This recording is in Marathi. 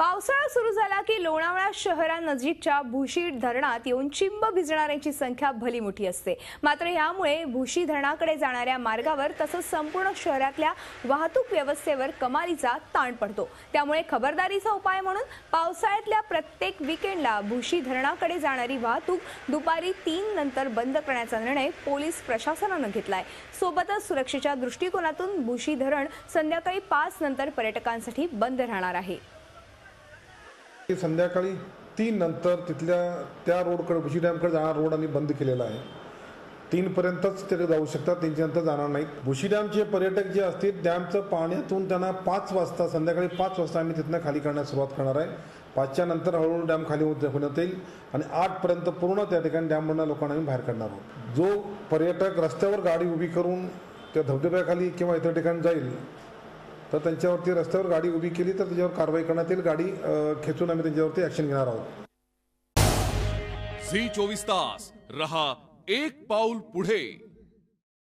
पावसाळा सुरू झाला की लोणावळा शहरानजीकच्या भुशी धरणात येऊन चिंब भिजणाऱ्यांची संख्या भली मोठी असते। मात्र यामुळे भुशी धरणाकडे जाणाऱ्या मार्गावर तसंच संपूर्ण शहरातल्या वाहतूक व्यवस्थेवर कमालीचा ताण पडतो। त्यामुळे खबरदारीचा उपाय म्हणून पावसाळ्यातल्या प्रत्येक वीकेंडला भुशी धरणाकडे जाणारी वाहतूक दुपारी 3 नंतर बंद करण्याचा निर्णय पोलीस प्रशासनाने घेतलाय। सोबतच सुरक्षेच्या दृष्टिकोनातून भुशी धरण संध्याकाळी 5 नंतर पर्यटकांसाठी बंद राहणार आहे। संध्याकाळी 3 नंतर तिथल्या त्या रोडकडे भुशी डॅमकडे जाणारा रोड आम्ही बंद केलेला आहे। 3 पर्यंतच ते जाऊ शकतात, 3 नंतर जाणार नाहीत। भुशी डॅमचे पर्यटक जे असतील डॅमचं पाण्यातून त्यांना 5 वाजता संध्याकाळी 5 वाजता आम्ही तिथनं खाली करण्यास सुरुवात करणार आहे। 5च्या नंतर हळूहळू डॅम खाली होण्यात येईल आणि 8 पर्यंत पूर्ण त्या ठिकाणी डॅममधून लोकांना आम्ही बाहेर काढणार आहोत। जो पर्यटक रस्त्यावर गाडी उभी करून त्या धबधब्याखाली किंवा इतर ठिकाणी जाईल तर त्यांच्यावरती रस्त्यावर गाडी उभी केली तर त्याच्यावर कारवाई करण्यात येईल। गाडी खेचून आम्ही त्यांच्यावरती ऍक्शन घेणार आहोत। झी 24 तास रहा एक पाऊल पुढे।